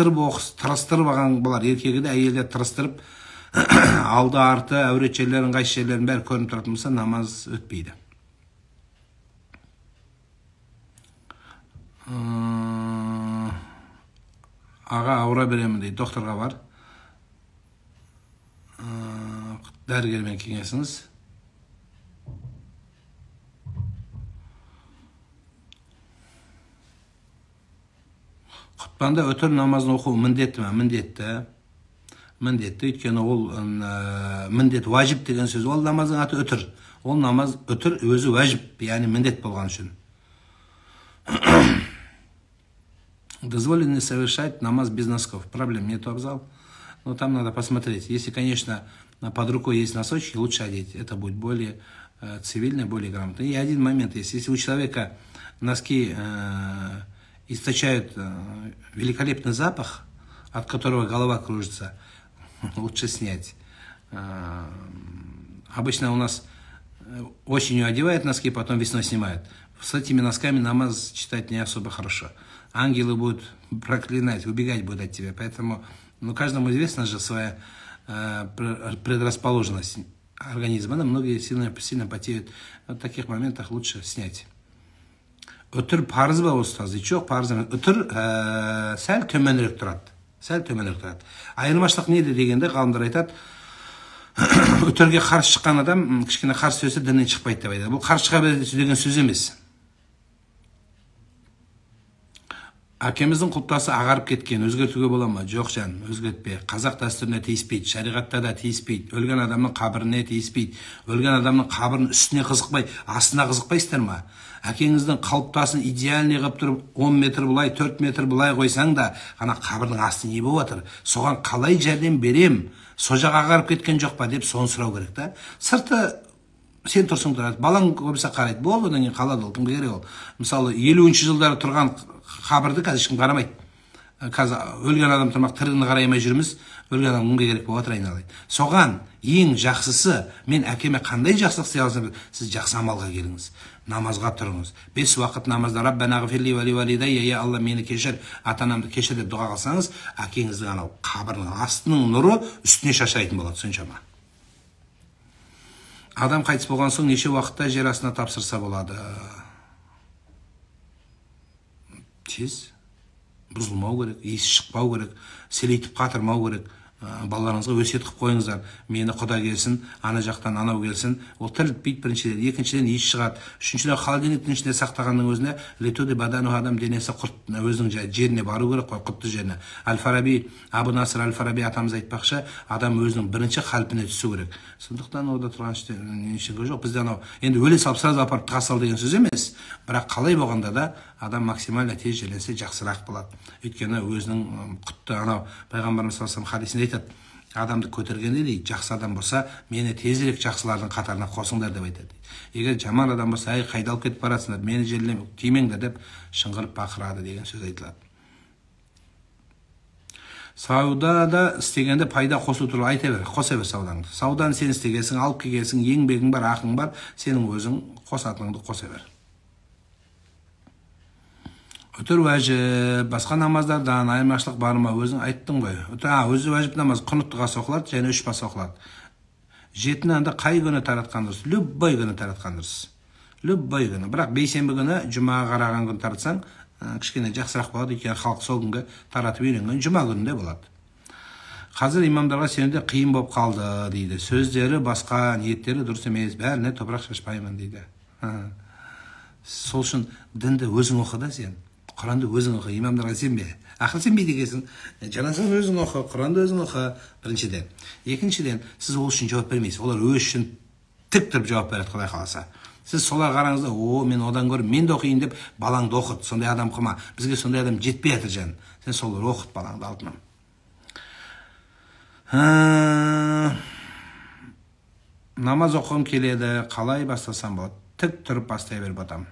тырыстырып алған болар. Еркегі де әйелде тырыстырып алды арты әурет жерлерін, қайшы жерлерін бәрі көрініп тұратын болса, намаз өтпейді. Аға ауыра беремін дейді, докторға бар. Дәрігермен кеңесіңіз. Құтпанда өтір намазын оқу міндетті ме? Міндетті. Өйткені ол міндет, важип деген сөз. Ол намаздың аты өтір. Ол намаз өтір өзі важип, яғни міндет болған үшін. Дозволено совершать намаз без носков. Проблем нет, абзал. Но там надо посмотреть. Если, конечно, под рукой есть носочки, лучше одеть. Это будет более цивильно, более грамотно. И один момент есть. Если у человека носки источают великолепный запах, от которого голова кружится, лучше снять. Обычно у нас осенью одевают носки, потом весной снимают. С этими носками намаз читать не особо хорошо. Ангелы будут проклинать, убегать будут от тебя. Поэтому каждому известна же своя предрасположенность организма. Многие сильно потеют. В таких моментах лучше снять. Өтір парыз ба ұстаз? Жоқ, парыз емес. Өтір сәл төменірек тұрады. Айырмашылық неде дегенде ғалымдар айтады, өтірге қарсы шыққан адам кішкене қарсы сөзі діннен шықпайды деп айтады. Бұл қарсы шыға береді деген сөз емес. Әкеміздің құлпытасы ағарып кеткен, өзгертуге бола ма? Жоқ жан, өзгертпе. Қазақ дәстүріне тиіспейді, шариғатта да тиіспейді. Өлген адамның қабіріне тиіспейді. Өлген адамның қабірінің үстіне қызықпай, астына қызықпайсыздар ма? Әкеңіздің қалыптасын идеальный қылып тұрып, 10 метр бұлай, 4 метр бұлай қойсаң да, ана қабірдің асты не болып жатыр? Соған қалай жәрдем берем? Со жақ ағарып кеткен жоқ па деп соны сұрау керек та. Сырты сен тұрсың тұрады, балаң көбісі қарайды, болды, одан кейін қалады, ол кімге керек ол. Мысалы, 50-ші жылдары тұрған қабірді қазір ешкім қарамайды. Қазір өлген адам тұрмақ, тіріні қараймай жүрміз, өлген адам кімге керек болып отыр айналайын. Соған ең жақсысы, мен әкеме қандай жақсылық істей алсам, сіз жақсы амалға келіңіз, намазға тұрыңыз. 5 уақыт намазда Раббана ғфирли ва ли валидайя, я Алла мені кешір, ата-анамды кешір деп дұға қылсаңыз, әкеңіздің анау қабірінің астының нұры үстіне шашырайтын болады, соншама. Адам қайтыс болған соң неше уақытта жер астына тапсырса болады? Тез, бұзылмау керек, иісі шықпау керек, селейтіп қатырмау керек. Балаларыңызға өсиет қылып қойыңыздар. Мені Құда келсін, ана жақтан анау келсін. Ол тірілтпейді біріншіден, екіншіден иіс шығады. Үшіншіден холодильниктің ішінде сақтағанның өзіне летуде бадану адам денесі құрт өзінің жеріне бару керек қой, құтты жеріне. Әл-Фараби, Абу Насыр Әл-Фараби атамыз айтпақшы, адам өзінің бірінші қалпіне түсу керек. Сондықтан ода тұрған ештеңе жоқ. Бізде анау енді өле салып сразу апарып тыға сал деген сөз емес. Бірақ қалай болғанда да адам максимально тез жерленсе жақсырақ болады. Өйткені өзінің құтты анау пайғамбарымыз саллаллаху алейхи хадисінде айтады, адамды көтергенде дейді, жақсы адам болса, мені тезірек жақсылардың қатарына қосыңдар деп айтады. Егер жаман адам болса, ай қайда алып кетіп барасыңдар, мені жерлем тимеңдер деп шыңғырып бақырады деген сөз айтылады. Саудада істегенде пайда қосу туралы айта бер, қоса бер саудаңды. Сауданы сен істегенсің, алып келгенсің, еңбегің бар, ақың бар, сенің өзің қосатыныңды қоса бер. Өтір уәжіп, басқа намаздардан айырмашылық бар ма? Өзің айттың ғой. Өзі уәжіп намаз құнуттыға соқылады, және 3 бас оқылады. 7-ні анда қай күні таратқан дұрыс? Любой күні таратқан дұрыс. Любой күні. Бірақ бейсенбі күні, жұмаға қараған күн таратсаң, кішкене жақсырақ болады, екен халық сол күнге таратып үйренген, жұма күнінде болады. Қазір имамдарға сенуде қиын болып қалды дейді. Сөздері басқа, ниеттері дұрыс емес, бәріне топырақ шашпаймын дейді. Сол үшін дінді өзің оқы да сен. Құранды өзің оқы, имамдарға сенбе. Ақыл сенбейді екенсің. Жаназаны өзің оқы, Құранды өзің оқы. Біріншіден. Екіншіден, сіз ол үшін жауап бермейсіз. Олар өз үшін тік тұрып жауап береді, Құдай қаласа. Сіз солар қараңызда, мен одан көріп, мен де оқиын деп, балаңды оқыт. Сондай адам қыма. Бізге сондай адам жетпей жатыр жан. Сен солар оқыт балаңды алтыным. Намаз оқығым келеді, қалай бастасам болады? Тік тұрып бастай беріп атам.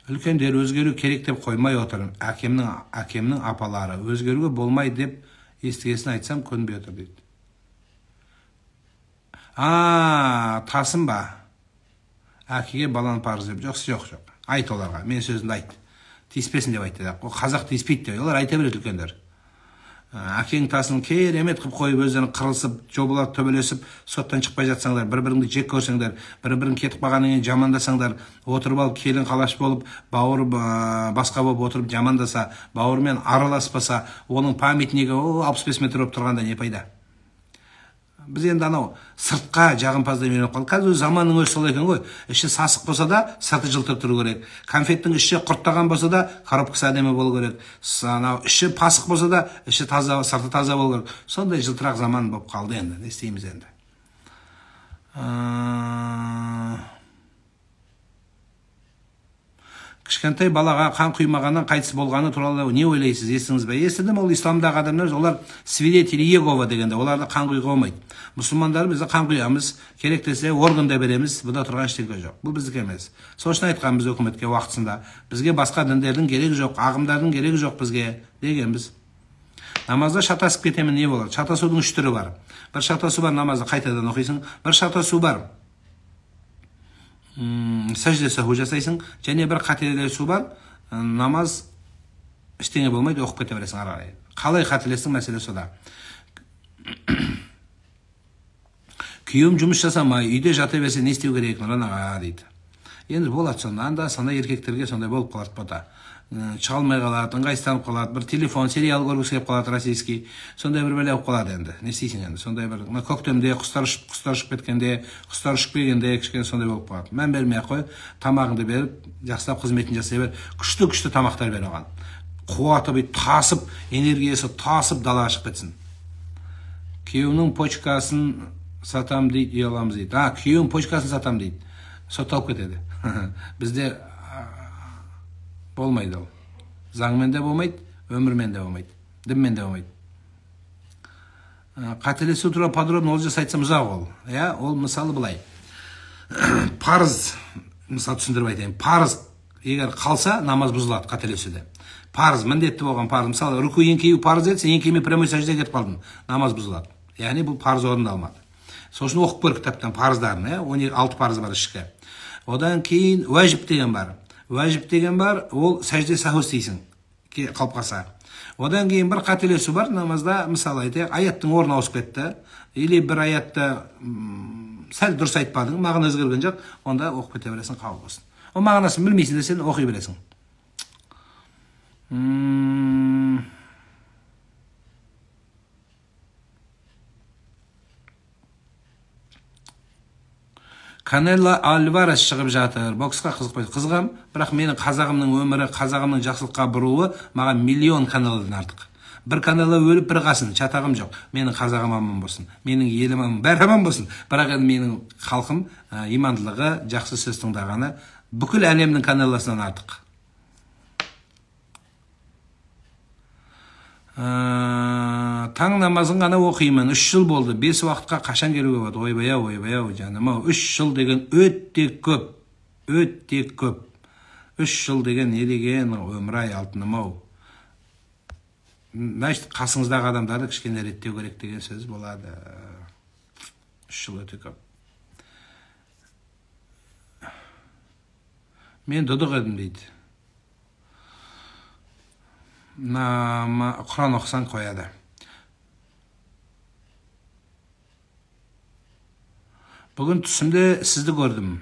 Үлкендер өзгеру керек деп қоймай отырым. Әкемнің апалары өзгеруге болмай деп естігесін айтсам көнбей отыр дейді. Тасым ба? Әкеге баланы парыз деп. Жоқ. Айт оларға. Мен сөзімді айт. Тиіспесін деп айтты. Ол қазақ тиіспейді деп. Олар айта береді үлкендер. Әкең тасын керемет қып қойып өздерің қырылысып, жобалап, төбелесіп, соттан шықпай жатсаңдар, бір-біріңді жек көрсеңдер, бір-бірің кетіп қалғаннан кейін жамандасаңдар, отырып алып келін қалаш болып, бауыр басқа болып отырып жамандаса, бауырмен араласпаса, оның памятнигі 65 метр болып тұрғанда не пайда? Біз енді анау сыртқа жағымпаздан үйреніп қалдық. Қазір заманның өзі сол екен ғой. Іші сасық болса да, сырты жылтыр тұру керек. Конфеттің іші құрттаған болса да, коробкасы әдемі болу керек. Анау іші пасық болса да, іші таза, сырты таза болу керек. Сондай жылтырақ заман болып қалды енді. Не істейміз енді? Кішкентай балаға қан құймағаннан қайтыс болғаны туралы не ойлайсыз, естіңіз бе? Естідім, ол исламдағы адамдар, олар свидетели Иегова дегенде, оларды қан құйға болмайды. Мұсылмандар бізді қан құямыз, керек десе органда береміз, бұда тұрған ештеңе жоқ. Бұл біздікі емес. Сол үшін айтқанбыз өкіметке уақытысында, бізге басқа діндердің керегі жоқ, ағымдардың керегі жоқ бізге дегенбіз. Намазда шатасып кетемін, не болады? Шатасудың 3 түрі бар. Бір шатасу бар, намазды қайтадан оқисың, бір шатасу бар, сәжде саху жасайсың, және бір қателесу бар, намаз ештеңе болмайды, оқып кете бересің ары қарай. Қалай қателестің, мәселе сода. Күйеуім жұмыс жасамай, үйде жата берсе не істеу керек, Нұран аға дейді. Енді болады сонда, анда еркектерге сондай болып қалады бота. Шыға алмай қалады, ыңғайсызданып қалады, бір телефон, сериал көргісі келіп қалады российский, сондай бір бәле болып қалады енді. Не істейсің енді? Сондай бір көктемде құстар ұшып кеткенде, құстар ұшып келгенде кішкене сондай болып қалады. Мән бермей-ақ қой, тамағыңды беріп, жақсылап қызметін жасай бер, күшті тамақтар бер оған. Қуаты бүйтіп тасып, энергиясы тасып далаға шығып кетсін. Күйеуінің почкасын сатам дейді, үй аламыз дейді. Күйеуінің почкасын сатам дейді. Сотталып кетеді. Бізде болмайды ол. Заңмен де болмайды, өмірмен де болмайды, дінмен де болмайды. Қателесу туралы подробно ол жасайтсам ұзақ ол. Ол мысалы былай. Парыз, мысалы түсіндіріп айтайын. Парыз егер қалса, намаз бұзылады қателесуде. Парыз, міндетті болған парыз. Мысалы, рүку еңкею парыз етсе, еңкеймей прямой сәжде кетіп қалдым. Намаз бұзылады. Яғни бұл парыз орындалмады. Сосын оқып көр кітаптан парыздарын, 16 парыз бар ішкі. Одан кейін уәжіп деген бар. Уәжіп деген бар, ол сәжде саху істейсің, қалып қалса. Одан кейін бір қателесу бар, намазда, мысалы айтайық, аяттың орны ауысып кетті, или бір аятты сәл дұрыс айтпадың, мағына өзгерген жоқ, онда оқып кете бересің, қабыл болсын. Ол мағынасын білмейсің де сен оқи бересің. Канело Альварес шығып жатыр. Боксқа қызықпайды. Қызығам, бірақ менің қазағымның өмірі, қазағымның жақсылыққа бұруы маған миллион Канелодан артық. Бір Канело өліп, бір қасын, чатағым жоқ. Менің қазағым аман болсын. Менің елім аман, бәрі аман болсын. Бірақ енді менің халқым имандылығы, жақсы сөз тыңдағаны бүкіл әлемнің Канелосынан артық. Таң намазын ғана оқимын, 3 жыл болды, 5 уақытқа қашан келуге болады? Ойбай-ау, жаным ау, 3 жыл деген өте көп. 3 жыл деген не деген, өмір-ай, алтыным ау. Значит, қасыңыздағы адамдарды кішкене реттеу керек деген сөз болады. 3 жыл өте көп. Мен дұдық едім дейді. Құран оқысан қояды. Бүгін түсімде сізді көрдім.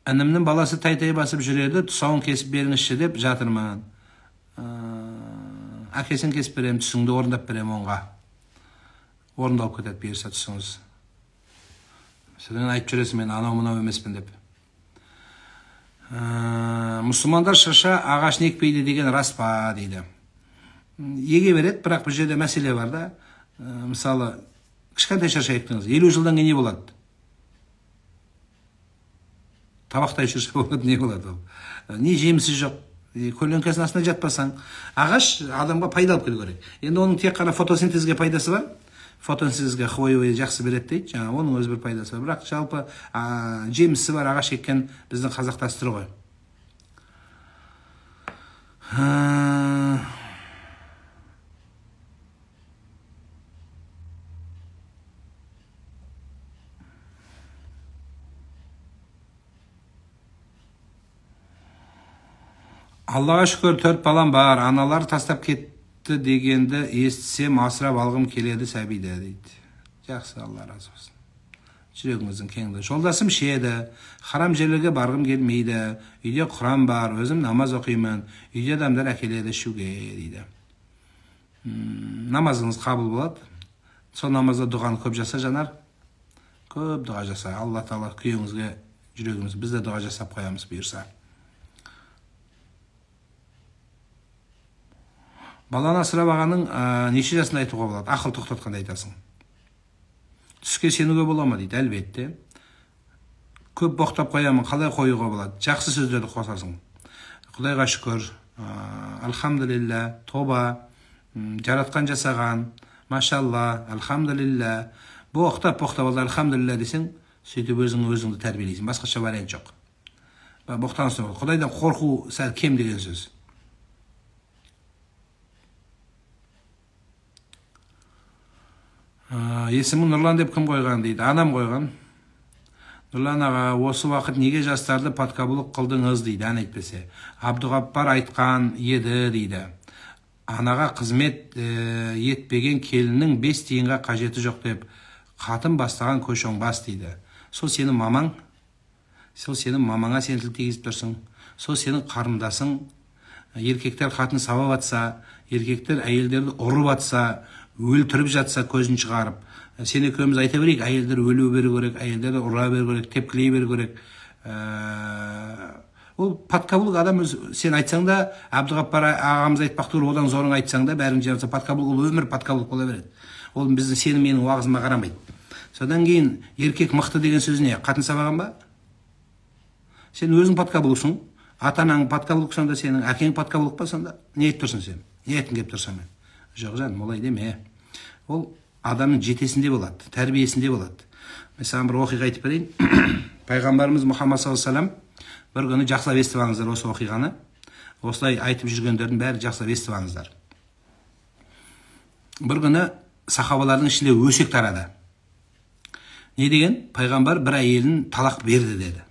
Інімнің баласы тай-тай басып жүреді, тұсауын кесіп беріңізші деп жатырмын. Әкесін кесіп берем, түсіңді орындап берем онға. Орындалып кетеді берсе түсіңіз. Сізден айтып жүресің, мен анау-мынау емеспін деп. Мұсылмандар шырша ағашын екпейді деген рас па дейді. Еге береді, бірақ бұл жерде мәселе бар да. Мысалы, кішкентай шырша ектіңіз, 50 жылдан кейін не болады? Табақтай шырша болады, не болады ол? Не жемісі жоқ, көлеңкесінің астына жатпасаң, ағаш адамға пайда алып келу керек. Енді оның тек қана фотосинтезге пайдасы бар. Фотосинтезге хвойы жақсы береді дейді, жаңа оның өз бір пайдасы бар. Бірақ жалпы жемісі бар ағаш еккен біздің қазақ дәстүрі ғой. Аллаға шүкір 4 балам бар, аналар тастап дегенді естісем асырап алғым келеді сәбиді дейді. Жақсы, Алла разы болсын. Жүрегіңіздің кеңдігі. Жолдасым ішеді, харам жерлерге барғым келмейді, үйде Құран бар, өзім намаз оқимын, үйде адамдар әкеледі ішуге дейді. Намазыңыз қабыл болады. Сол намазда дұғаны көп жаса, Жанар. Көп дұға жаса. Алла Тағала күйеуіңізге, жүрегіңіз, біз де дұға жасап қоямыз бұйырса. Баланы асырап алғаның неше жасында айтуға болады? Ақыл тоқтатқанда айтасың. Түске сенуге бола ма дейді, әлбетте. Көп боқтап қоямын, қалай қоюға болады? Жақсы сөздерді қосасың. Құдайға шүкір, альхамдулилля, тоба, жаратқан жасаған, машалла, альхамдулилля. Боқтап алды, альхамдулилля десең, сөйтіп өзіңді тәрбиелейсің. Басқаша вариант жоқ. Боқтан соң, Құдайдан қорқу сәл кем деген сөз. Есімін Нұрлан деп кім қойған дейді? Анам қойған. Нұрлан аға, осы уақыт неге жастарды подкаблық қылдыңыз дейді, ән айтпесе. Абдуғаппар айтқан еді дейді. Анаға қызмет етпеген келіннің 5 тиынға қажеті жоқ деп, қатын бастаған көш оңбас дейді. Сол сенің мамаң, сол сенің мамаңа сен тіл тигізіп тұрсың. Сол сенің қарындасың. Еркектер қатын сабап атса, еркектер әйелдерді ұрып атса, өлтіріп жатса көзін шығарып, сен екеуміз айта берейік, әйелдер өлу беру керек, әйелдерді ұра беру керек, тепкілей беру керек. Ол подкаблық адам, сен айтсаң да, Абдуғаппар ағамыз айтпақ түгіл, одан зорың айтсаң да, бәрін жарса, подкаблық ол өмір подкаблық бола береді. Ол біздің сенің менің уағызыма қарамайды. Содан кейін еркек мықты деген сөз не? Қатын сабаған ба? Сен өзің подкаблықсың, ата-анаң подкаблықсың да, сенің әкең подкаблық па сонда? Не айтып тұрсың сен? Не айтқың келіп тұрсың мен? Жоқ жаным, олай деме. Ол адамның жетесінде болады, тәрбиесінде болады. Mesela bir оқиға айтып берейін. Пайғамбарымыз Мұхаммад саллаллаху бір күні жақсылап естіп алыңыздар осы оқиғаны. Осылай айтып жүргендердің бәрі жақсылап естіп алыңыздар. Бір күні сахабалардың ішінде өсек тарады. Не деген? Пайғамбар бір әйелін талақ берді деді.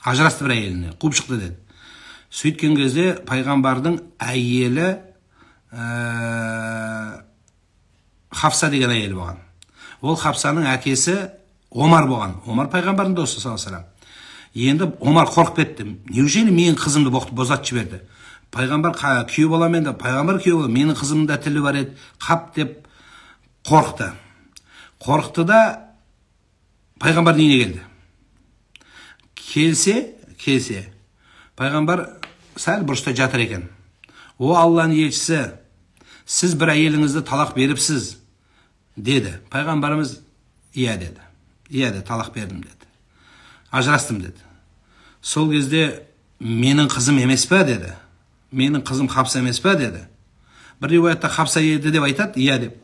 Ажырасты бір әйеліне, қуып шықты деді. Сөйткен кезде пайғамбардың әйелі Хafsa деген әйел болған. Ол Хafсаның әкесі Омар болған. Омар пайғамбардың досы саллаллаху алейхи ва саллям. Енді Омар қорқып кетті. Неужели менің қызымды босатып жіберді? Пайғамбар күйеу балам енді, пайғамбар күйеу балам, менің қызымның да тілі бар еді, қап деп қорықты. Қорықты да пайғамбар нейіне келді. Келсе, пайғамбар сәл бұрышта жатыр екен. О Алланың елшісі, сіз бір әйеліңізді талақ беріпсіз, деді. Пайғамбарымыз иә деді. Иә деді, талақ бердім деді. Ажырастым деді. Сол кезде менің қызым емес пе деді. Менің қызым Хafsa емес пе деді. Бір риуаятта Хafsa еді деп айтады, иә деп.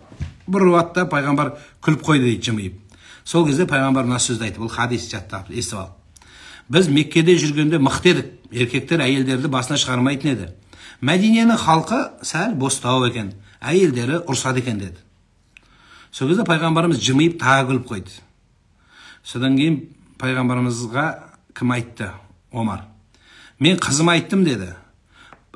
Бір риуаятта пайғамбар күліп қойды дейді, жымиып. Сол кезде пайғамбар мына сөзді айтты, бұл хадис жаттап, естіп ал. Біз Меккеде жүргенде мықты едік, еркектер әйелдерді басына шығармайтын еді. Мәдиненің халқы сәл бостау екен, әйелдері ұрсады екен деді. Сол кезде пайғамбарымыз жымиып тағы күліп қойды. Содан кейін пайғамбарымызға кім айтты? Омар. Мен қызыма айттым деді.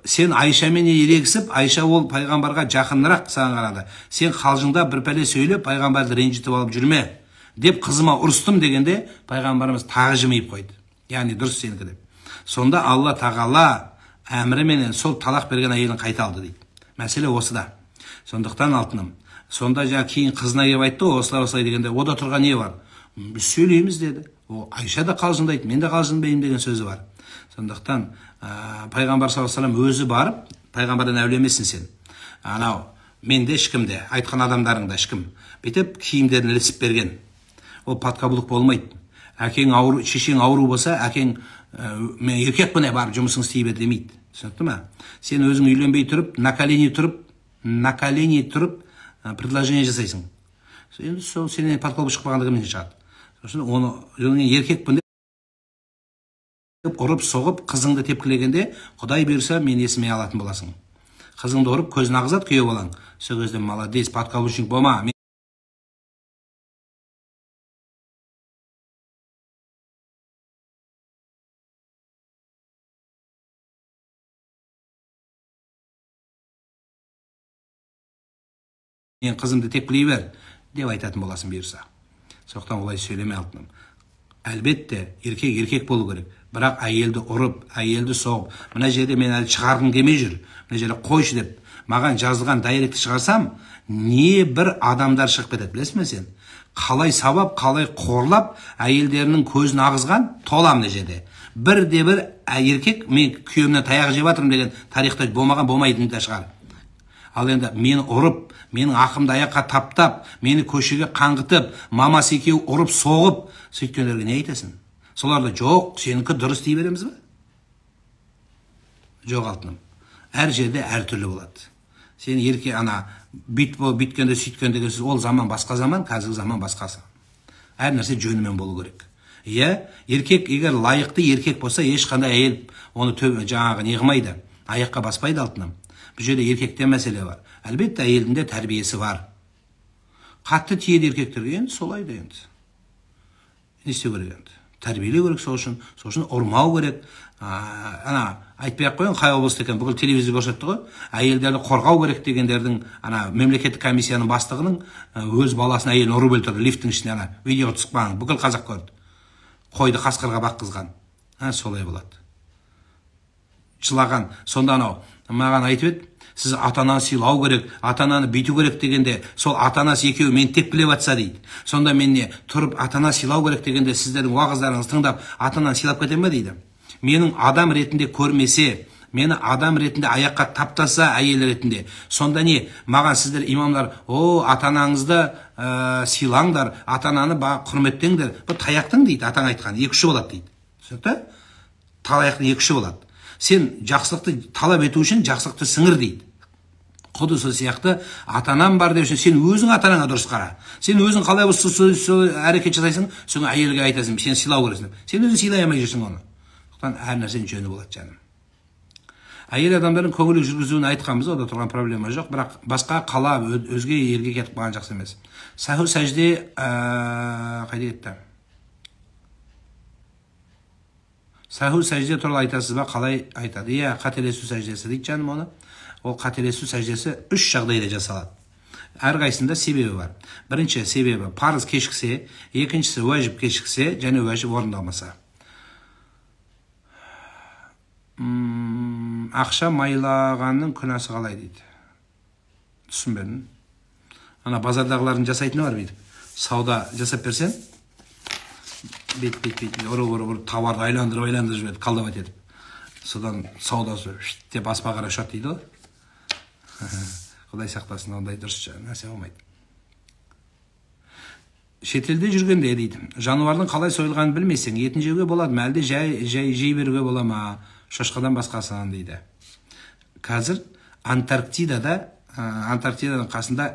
Сен Айшамен ерегісіп, Айша ол пайғамбарға жақынырақ саған қарады. Сен қалжыңда бір пәле сөйлеп, пайғамбарды ренжітіп алып жүрме деп қызыма ұрыстым дегенде, пайғамбарымыз тағы жымиып қойды. Яғни дұрыс сенікі деп. Сонда Алла Тағала әміріменен сол талақ берген әйелін қайта алды дейді. Мәселе осыда. Сондықтан алтыным. Сонда кейін қызына келіп айтты, осылай дегенде, ода тұрған не бар? Біз сөйлейміз деді. О, Айша да қалжыңдайды, мен де қалжыңдаймын деген сөзі бар. Сондықтан пайғамбар саллаллаху алейхи ва саллям өзі барып, пайғамбардан әулемесін сен. Анау, мен де ешкімде, айтқан адамдарың да ешкім. Бетіп киімдерін ілісіп берген. Ол подкаблық болмайды. Әкең ауру, шешең ауру болса, әкең мен еркекпін барып жұмысын істей бер демейді. Түсінікті ме? Сен өзің үйленбей тұрып, на колени тұрып, предложение жасайсың. Енді сол сенен подкаблық шықпағандығы мен шығады. Оны еркекпін деп ұрып соғып, қызыңды тепкілегенде, Құдай бұйырса мен есіме алатын боласың. Қызыңды ұрып, көзін ағызады күйеу балаң. Сол кезде молодец, подкаблучник болма. мен қызымды тепкілей бер деп айтатын боласың бұйырса. Сондықтан олай сөйлеме алтыным. Әлбетте еркек болу керек, бірақ әйелді ұрып, әйелді соғып, мына жерде мен әлі шығарғым келмей жүр, мына жерде қойшы деп маған жазылған дайректі шығарсам, не бір адамдар шығып кетеді, білесің бе сен? Қалай сабап, қалай қорлап, әйелдерінің көзін ағызған толам мына жерде. Бірде-бір еркек мен күйеуімнен таяқ жеп жатырмын деген тарихта болмайтын да шығар. Ал енді мені ұрып, менің ақымды аяққа таптап, мені көшеге қаңғытып, мамасы екеуі ұрып соғып, сөйткендерге не айтасың? Соларды жоқ, сенікі дұрыс дей береміз бе? Жоқ алтыным. Әр жерде әр түрлі болады. Сен ерке ана бүйткенде сөйткенде сөз, ол заман басқа заман, қазіргі заман басқасы. Әр нәрсе жөнімен болу керек. Иә, еркек егер лайықты еркек болса, ешқандай әйел оны жаңағы неғымайды, аяққа баспайды алтыным. Бұл жерде еркекте мәселе бар. Әлбетте әйелдің де тәрбиесі бар. Қатты тиеді еркектерге, енді солай да енді. Не істеу керек енді? Тәрбиелеу керек сол үшін ұрмау керек. Ана айтпай-ақ қойын, қай облыста екен, бүкіл телевизор көрсетті ғой, әйелдерді қорғау керек дегендердің ана мемлекеттік комиссияның бастығының өз баласын әйелін ұрып өлтірді лифттің ішіне, ана видео түсіп бүкіл қазақ көрді. Қойды қасқырға баққызған. Солай болады. Жылаған. Сонда анау маған айтып еді, сіз ата-ананы сыйлау керек, ата-ананы бүйту керек дегенде, сол ата-анасы екеуі мені тепкілеп жатса дейді. Сонда мен не тұрып ата-ана сыйлау керек дегенде, сіздердің уағыздарыңызды тыңдап, ата-ананы сыйлап кетем бе дейді. Менің адам ретінде көрмесе, мені адам ретінде аяққа таптаса әйел ретінде, сонда не, маған сіздер имамдар, ата-анаңызды сыйлаңдар, ата-ананы құрметтеңдер. Бұл таяқтың дейді, атаң айтқан, екі ұшы болады дейді. Түсінікті? Таяқтың екі ұшы болады. Сен жақсылықты талап ету үшін жақсылықты сіңір дейді. Құды сол сияқты ата-анам бар деп үшін сен өзің ата-анаңа дұрыс қара. Сен өзің қалай сол әрекет жасайсың, соны әйелге айтасың, сен сыйлау керексің. Сен өзің сыйлай алмай жүрсің оны. Әр нәрсенің жөні болады жаным. Әйел адамдардың көңілі жүргізуін айтқанбыз, ода тұрған проблема жоқ, бірақ басқа қала өзге елге кетіп қалған жақсы емес. Саху сәжде қайда кетті? Саху сәжде туралы айтасыз ба, қалай айтады? Иә, қателесу сәждесі дейді жаным оны. Ол қателесу сәждесі 3 жағдайда жасалады. Әрқайсында себебі бар. Бірінші себебі парыз кешіксе, екіншісі уәжіп кешіксе, және уәжіп орындалмаса. Ақша майлағанның күнәсі қалай дейді. Түсінбедім. Ана базардағылардың жасайтыны бар дейді. Сауда жасап берсең, бет, ұры, тауарды айландырып жібеді, қалдап етеді. Содан саудасы деп аспа қара ұшады дейді ғой. Құдай сақтасын, ондай дұрыс нәрсе болмайды. Шетелде жүргенде дейді, жануардың қалай сойылғанын білмесең, етін жеуге болады ма, әлде жей беруге бола ма, шошқадан басқасынан дейді. Қазір Антарктиданың қасында,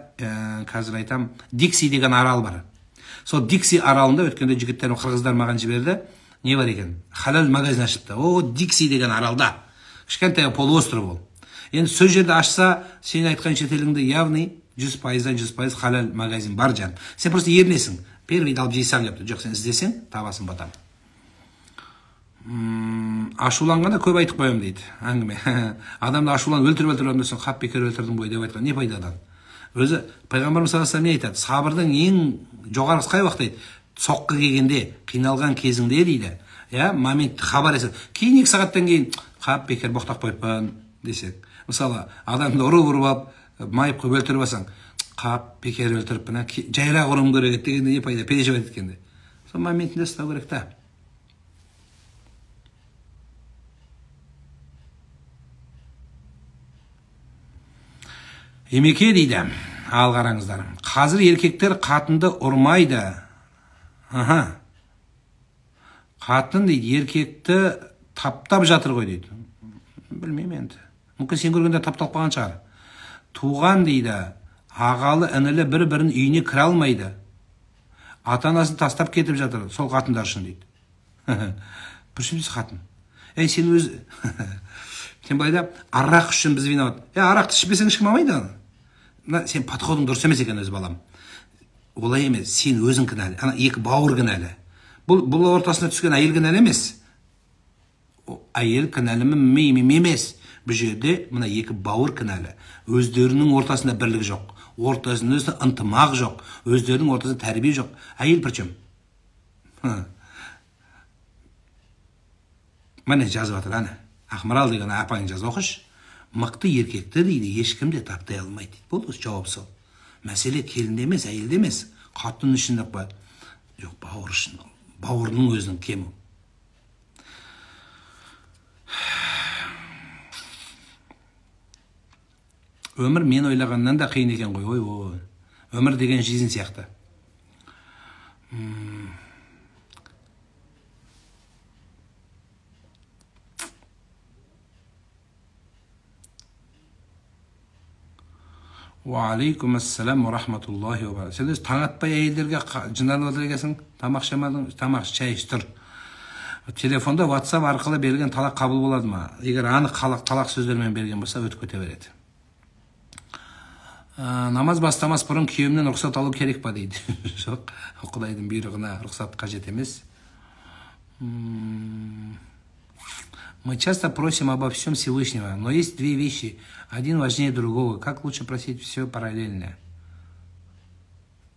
қазір айтам, Дикси деген арал бар. Сол Дикси аралында өткенде жігіттерім қырғыздар маған жіберді, не бар екен? Халал магазин ашыпты. Дикси деген аралда. Кішкентай полуостров ол. Енді сөз жерді ашса, сен айтқан шетеліңді явный 100% халал магазин бар жан. Сен просто ернесің. Первейді алып жейсаң депті. Жоқ, сен іздесең, табасын батам. Ашуланғанда көп айтып қоям дейді. Әңгіме. Адамды ашулан өлтіріп өндірсің, қап бекер өлтірдің бой деп айтқан. Не пайдадан? Өзі пайғамбарымыз саллаллаху алейхи не айтады? Сабырдың ең жоғарғысы қай уақыт дейді? Соққы келгенде, қиналған кезіңде дейді. Я момент хабар еседі. Кейін 2 сағаттан кейін қап бекер боқтап қойыппын десек. Мысалы, адамды ұрып алып, майып қойып өлтіріп алсаң, қап бекер өлтіріппін, жайырақ ұрым керек дегенде не пайда? Переживать еткенде. Сол моментінде ұстау керек та. Емеке дейді, ал қараңыздар. Қазір еркектер қатынды ұрмайды. Қатын дейді, еркекті таптап жатыр ғой дейді. Білмеймін енді. Мүмкін сен көргенде тапталып қалған шығар. Туған дейді, ағалы інілі бір-бірін үйіне кіре алмайды. Ата-анасын тастап кетіп жатыр, сол қатындар үшін дейді. Бүршімдесі қатын. Сен өз... Сен байда, арақ үшін біз виноват. Арақты ішпесең ешкім алмайды. Сен подходың дұрыс емес екен өз балам. Олай емес, сен өзің кінәлі. Екі бауыр кінәлі. Бұл ортасына түскен әйел кінәлі емес. Әйел кінәлі емес. Бұл жерде мына екі бауыр кінәлі. Өздерінің ортасында бірлік жоқ. ортасында ынтымақ жоқ, өздерінің ортасында тәрбие жоқ. Әйел причем? Міне жазып жатыр, әне. Ақмарал деген апаң жазып оқыш. Мықты еркекті дейді, ешкім де таптай алмайды дейді. Болды, жауап сол. Мәселе келінде емес, әйелде емес. Қатын ішінде қойды. Жоқ, бауыр үшін. Бауырының өзінің кемі. Өмір мен ойлағаннан да қиын екен ғой. Ой. Өмір деген жизнь сияқты. Ва алейкум ассалам ва рахматуллахи ва баракатух. Сен таң атпай әйелдерге жынданып отыр екенсің. Тамақ жамадың, тамақ шай іш тұр. Телефонда WhatsApp арқылы берген талақ қабыл болады ма? Егер анық талақ сөздермен берген болса, өтіп кете береді. Намаз бастамас бұрын күйеуімнен рұқсат алу керек па дейді. Жоқ, Құдайдың бұйрығына рұқсат қажет емес. Мы часто просим обо всем Всевышнего, но есть две вещи. Один важнее другого. Как лучше просить все параллельно?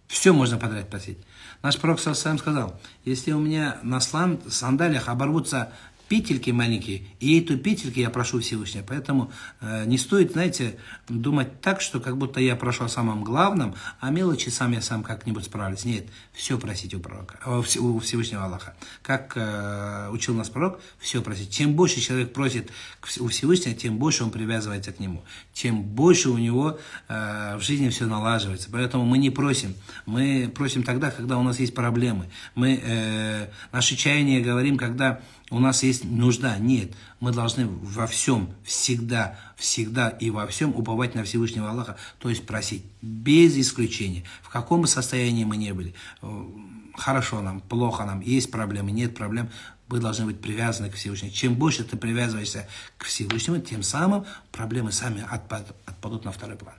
Все можно подряд просить. Наш пророк сам сказал, если у меня на сандалиях оборвутся петельки маленькие, и эту петельки я прошу Всевышнего. Поэтому не стоит, знаете, думать так, что как будто я прошу о самом главном, а мелочи сам я сам как-нибудь справлюсь. Нет, все просить у пророка, у Всевышнего Аллаха. Как учил нас пророк, все просить. Чем больше человек просит у Всевышнего, тем больше он привязывается к нему. Тем больше у него в жизни все налаживается. Поэтому мы не просим. Мы просим тогда, когда у нас есть проблемы. Мы наши чаяния говорим, когда у нас есть нужда. Нет, мы должны во всем, всегда и во всем уповать на Всевышнего Аллаха, то есть просить, без исключения. В каком бы состоянии мы не были, хорошо нам, плохо нам, есть проблемы, нет проблем, вы должны быть привязаны к Всевышнему. Чем больше ты привязываешься к Всевышнему, тем самым проблемы сами отпадут на второй план.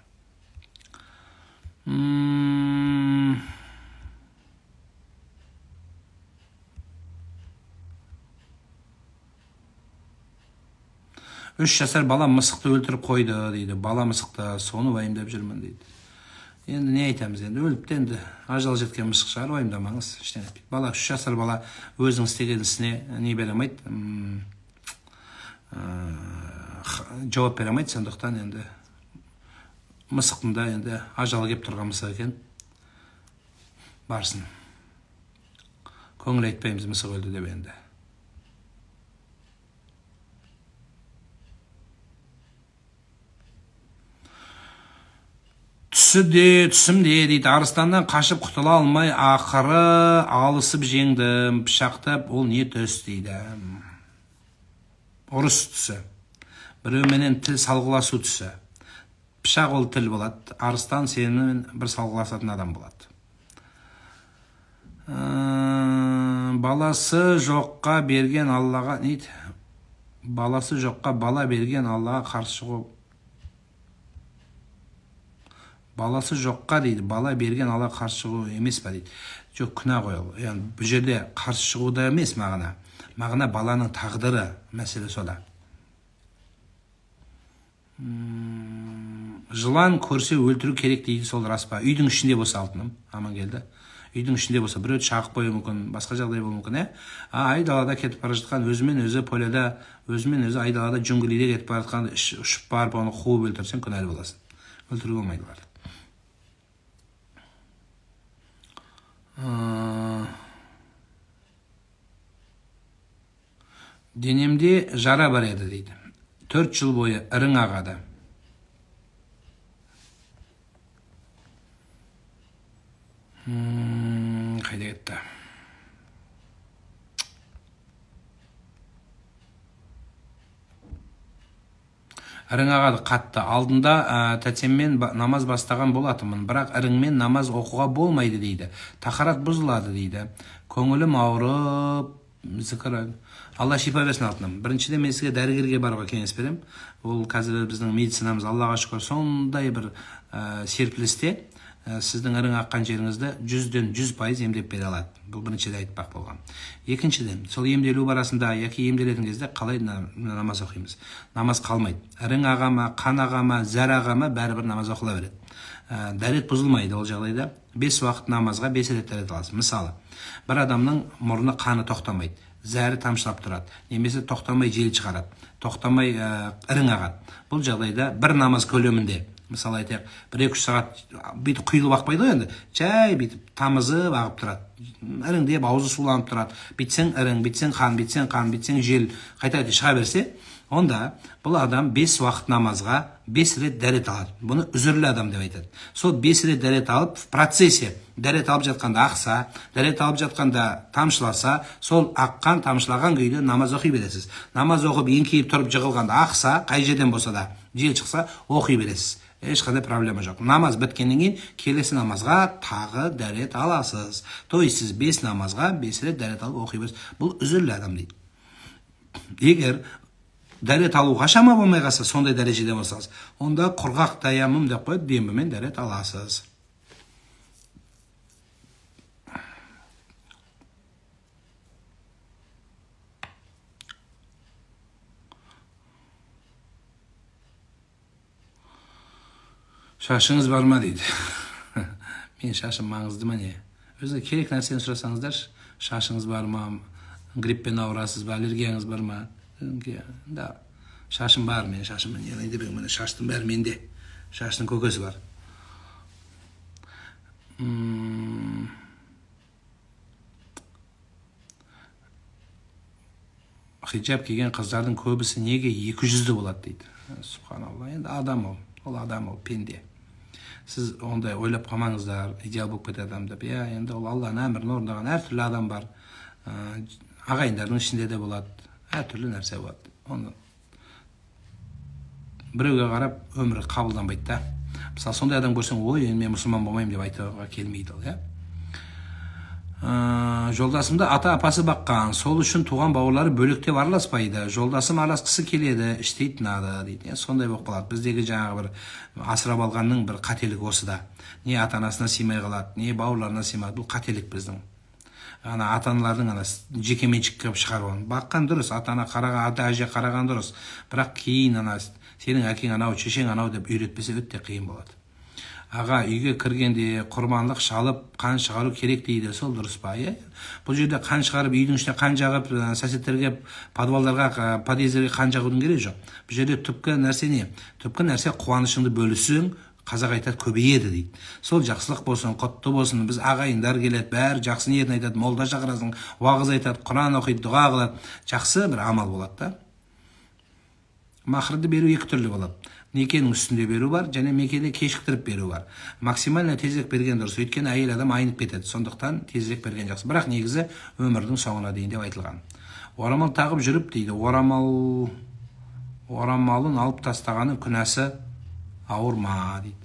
Үш жасар бала мысықты өлтіріп қойды дейді. Бала мысықты, соны уайымдап жүрмін дейді. Енді не айтамыз енді? Өліпті енді ажал жеткен мысық шығар, уайымдамаңыз. Бала, 3 жасар бала өзінің істеген ісіне не бере алмайды, жауап бере алмайды, сондықтан енді мысықтың да енді ажалы кеп тұрған мысық екен. Барсын. Көңіл айтпаймыз мысық өлді деп енді. Түсімде дейді, арыстаннан қашып құтыла алмай, ақыры алысып жеңдім, пышақтап, ол не түс дейді. Ұрыс түсі. Біреуменен тіл салғыласу түсі. Пышақ ол тіл болады, арыстан сенімен бір салғыласатын адам болады. Баласы жоққа берген Аллаға, нейді? Баласы жоққа бала берген Аллаға қарсы шығу. Баласы жоққа дейді, бала берген Аллаға қарсы шығу емес па дейді. Жоқ, күнә ғой ол. Яғни бұл жерде қарсы шығуда емес мағына. Мағына баланың тағдыры мәселе сода. Жылан көрсе өлтіру керек дейді, сол рас па? Үйдің ішінде болса алтыным, аман келді. Үйдің ішінде болса біреуді шағып қою мүмкін, басқа жағдай болуы мүмкін, айдалада кетіп бара жатқан, өзімен өзі поляда, өзімен өзі айдалада джунглиде кетіп бара жатқан, ұшып барып оны қуып өлтірсең күнәлі боласың. Өлтіруге болмайды барды. Денемде жара бар еді дейді. 4 жыл бойы ірің ағады. Қайда кетті? Ірің ағады қатты. Алдында тәтеммен намаз бастаған болатымын, бірақ іріңмен намаз оқуға болмайды дейді. Тахарат бұзылады дейді. Көңілім ауырып, зікір. Алла шипа берсін алтыным. Біріншіден мен сізге дәрігерге баруға кеңес берем. Ол қазір біздің медицинамыз Аллаға шүкір сондай бір серпілісте сіздің ірің аққан жеріңізді 100-ден 100% емдеп бере алады. Бұл біріншіден айтпақ болған. Екіншіден, сол емделу барасында яки емделетін кезде қалай намаз оқимыз? Намаз қалмайды. Ірің ағама, қан ағама, зәр ағама бәрібір намаз оқыла береді. дәрет бұзылмайды ол жағдайда. 5 уақыт намазға 5 рет дәрет аласыз. Мысалы, бір адамның мұрны қаны тоқтамайды, зәрі тамшылап тұрады, немесе тоқтамай жел шығарады, тоқтамай ірің ағады. Бұл жағдайда бір намаз көлемінде, мысалы айтайық, 1-2 сағат бүйтіп құйылып ақпайды ғой енді, жай бүйтіп тамызып ағып тұрады, іріңдеп аузы суланып тұрады, бүйтсең ірің, бүйтсең қан, бүйтсең қан, бүйтсең жел қайта шыға берсе, онда бұл адам 5 уақыт намазға 5 рет дәрет алады. Бұны үзірлі адам деп айтады. Сол 5 рет дәрет алып, в процессе дәрет алып жатқанда ақса, дәрет алып жатқанда тамшыласа, сол аққан, тамшылаған күйде намаз оқи бересіз. Намаз оқып, еңкейіп тұрып жығылғанда ақса, қай жерден болса да, жел шықса, оқи бересіз. Ешқандай проблема жоқ. Намаз біткеннен кейін келесі намазға тағы дәрет аласыз. То есть сіз 5 намазға 5 рет дәрет алып оқи бересіз. Бұл үзірлі адам дейді. Егер дәрет алуға шама болмай қалса, сондай дәрежеде болсаңыз, онда құрғақ таямым деп қойып, дембімен дәрет аласыз. Шашыңыз бар ма дейді. Мен шашым маңызды ма не? Өзіңе керек нәрсені сұрасаңыздар, шашыңыз бар ма, гриппен ауырасыз ба, аллергияңыз бар ма? Да, шашым бар, мен шашым, мен шаштың бәрі менде, шаштың көкесі бар. Хиджаб киген қыздардың көбісі неге 200-ді болады дейді. Субханалла, енді адам ол адам ол, пенде. Сіз ондай ойлап қалмаңыздар, идеал болып кетеді адам деп. Енді ол Алланың әмірін орындаған әртүрлі адам бар. Ағайындардың ішінде де болады, әртүрлі нәрсе болады. Оны біреуге қарап өмірі қабылданбайды да. Мысалы, сондай адам көрсең, ой, мен мұсылман болмаймын деп айтуға келмейді ол, Жолдасымды ата-апасы баққан, сол үшін туған бауырлары бөлектеп араласпайды. Жолдасым араласқысы келеді, іштей тынады дейді. Сондай болып қалады. Біздегі жаңағы бір асырап алғанның бір қателігі осыда. Не ата-анасына сыймай қалады, не бауырларына сыймайды. Бұл қателік біздің. Ата-аналардың жекеменшікке шығарып, баққан дұрыс, ата-ана қараған, ата-әже қараған дұрыс. Бірақ кейін сенің әкең анау, шешең анау деп үйретпесе өте қиын болады. Аға, үйге кіргенде құрбандық шалып, қан шығару керек дейді, сол дұрыс па? Бұл жерде қан шығарып, үйдің ішіне қан жағып, соседтерге, подвалдарға, подъездерге қан жағудың керегі жоқ. Бұл жерде түпкі нәрсе не? Түпкі нәрсе қуанышыңды бөлісің, қазақ айтады, көбейеді дейді. Сол жақсылық болсын, құтты болсын, біз ағайындар келеді, бәрі жақсы ниетін айтады, молда шақырасың, уағыз айтады, Құран оқиды, дұға қылады, жақсы бір амал болады да. Махрды беру екі түрлі болады. Некенің үстінде беру бар, және некеде кешіктіріп беру бар. Максимально тезірек берген дұрыс, өйткені әйел адам айнып кетеді. Сондықтан тезірек берген жақсы. Бірақ негізі өмірдің соңына дейін деп айтылған. Орамал тағып жүріп дейді, орамалын алып тастағаны күнәсі ауыр ма дейді.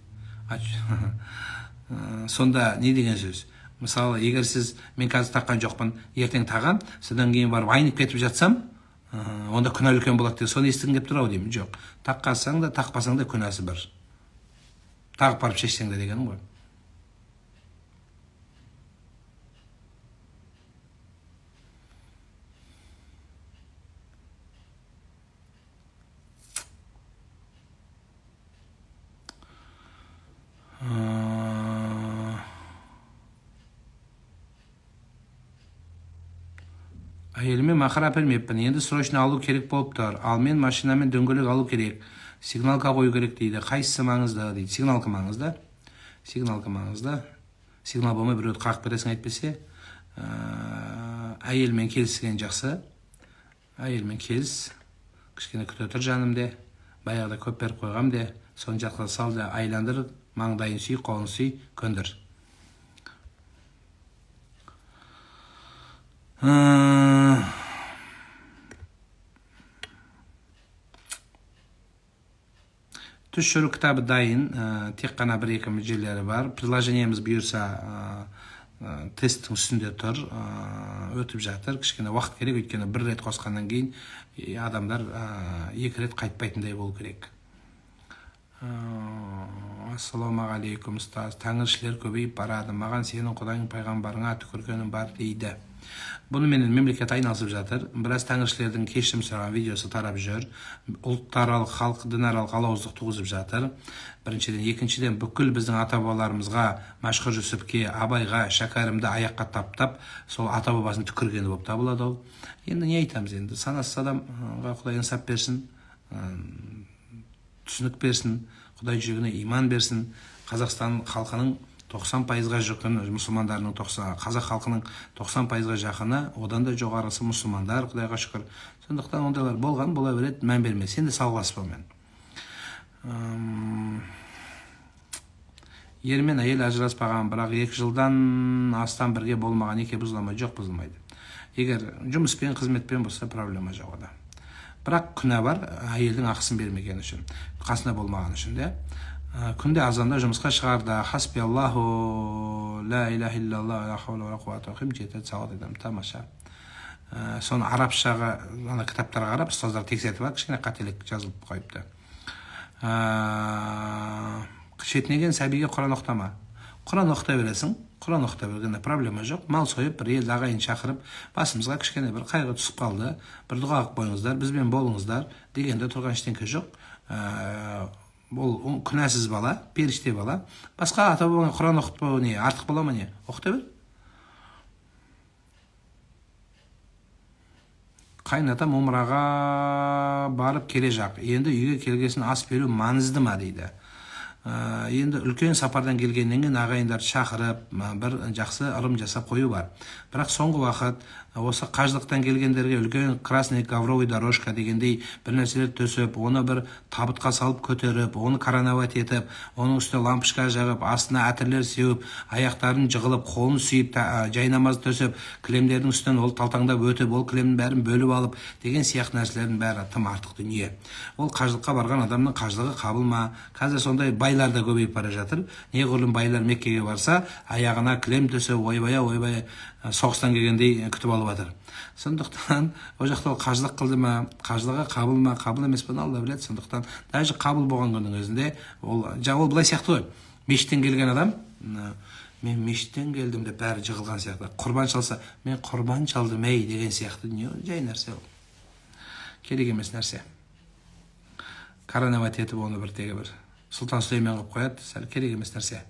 Сонда не деген сөз? Мысалы, егер сіз, мен қазір таққан жоқпын, ертең тағам, содан кейін барып айнып кетіп жатсам, онда күнә үлкен болады деп, соны естігім кеп тұр ау деймін. Жоқ, таққансаң да, тақпасаң да күнәсі бір. Тағып барып шешсең де дегенім ғой. Әйеліме мақыр әпермеппін, енді срочно алу керек болып тұр. Ал мен машинамен дөңгелек алу керек, сигналка қою керек дейді. Қайсысы маңызды дейді. Сигналка маңызды. Сигналка маңызды. Сигнал болмай біреуді қағып бересің әйтпесе. Әйелмен келіскен жақсы. Әйелмен келіс. Кішкене күте тұр жаным де. Баяғыда көп беріп қойғам де. Соны жатқа сал да айландыр, маңдайын сүй, қолын сүй, көндір. Түс жүру кітабы дайын, тек қана 1-2 жерлері бар. Приложениеміз бұйырса тесттің үстінде тұр, өтіп жатыр. Кішкене уақыт керек, өйткені 1 рет қосқаннан кейін адамдар 2 рет қайтпайтындай болу керек. Ассалаумағалейкум ұстаз, тәңіршілер көбейіп барады, маған сенің құдайың пайғамбарыңа түкіргенің бар дейді. Бұнымен мемлекет айналысып жатыр. Біраз тәңіршілердің кешірім сұраған видеосы тарап жүр. Ұлттаралық, халық дінаралық алауыздық туғызып жатыр. Біріншіден, екіншіден, бүкіл біздің ата-бабаларымызға, Мәшһүр Жүсіпке, Абайға, Шәкәрімді аяққа таптап, сол ата-бабасын түкіргені болып табылады ол. Енді не айтамыз енді? Санасыз адамға Құдай инсап берсін, түсінік берсін, Құдай жүрегіне иман берсін. Қазақстан халқының 90%-ға жақыны, мұсылмандарының қазақ халқының 90%-ға жақыны, одан да жоғарысы мұсылмандар, Құдайға шүкір. Сондықтан ондайлар болған, бола береді, мән берме. Сен де салғыласпаумен. Ер мен әйел ажыраспаған, бірақ 2 жылдан астам бірге болмаған, неке бұзыла жоқ, бұзылмайды. Егер жұмыспен, қызметпен болса, проблема жоқ ода. Бірақ күнә бар, әйелдің ақысын бермеген үшін, қасында болмаған үшін де. Күнде азанда жұмысқа шығарда, хасби Аллаху, ла илаха иллаллах, ла хаула ва қуввата иллә билlah, 7 сағат едім, тамаша. Соны арабшаға, кітаптарға қарап, ұстаздар тексертіп алып, кішкене қателік жазылып қойыпты. Шетінеген сәбиге Құран оқытама. Құран оқыта бересің, Құран оқыта бергенде проблема жоқ. Мал сойып, бір ел ағайын шақырып, басымызға кішкене бір қайғы түсіп қалды, бір дұға қылып қойыңыздар, бізбен болыңыздар дегенде тұрған ештеңке жоқ. Ол күнәсіз бала, періште бала. Басқа ата-бабаңа Құран оқытпау не, артық бола ма не? Оқыта бер. Қайынатам умраға барып келе жақ. Енді үйге келгесін ас беру маңызды ма дейді. Енді үлкен сапардан келгеннен кейін ағайындар шақырып, бір жақсы ырым жасап қою бар. Бірақ соңғы уақыт осы қажылықтан келгендерге үлкен красный ковровый дорожка дегендей бір нәрселер төсеп, оны бір табытқа салып көтеріп, оны коронавать етіп, оның үстіне лампышка жағып, астына әтірлер сеуіп, аяқтарын жығылып, қолын сүйіп, жайнамаз төсеп, кілемдердің үстінен ол талтаңдап өтіп, ол кілемнің бәрін бөліп алып деген сияқты нәрселердің бәрі тым артық дүние. Ол қажылыққа барған адамның қажылығы қабыл ма? Қазір сондай байлар да көбейіп бара жатыр. Неғұрлым байлар Меккеге барса, аяғына кілем төсеп, ойбай соғыстан келгендей күтіп алып жатыр. Сондықтан ол жақта ол қажылық қылды ма, қажылығы қабыл ма, қабыл емес пе, Алла біледі. Сондықтан даже қабыл болған күннің өзінде ол былай сияқты ғой. Мешіттен келген адам, мен мешіттен келдім деп бәрі жығылған сияқты. Құрбан шалса, мен құрбан шалдым деген сияқты дүние, жай нәрсе ол. Керек емес нәрсе. Коронавать етіп оны бір теге бір Сұлтан Сүлеймен қылып қояды, сәл керек емес нәрсе.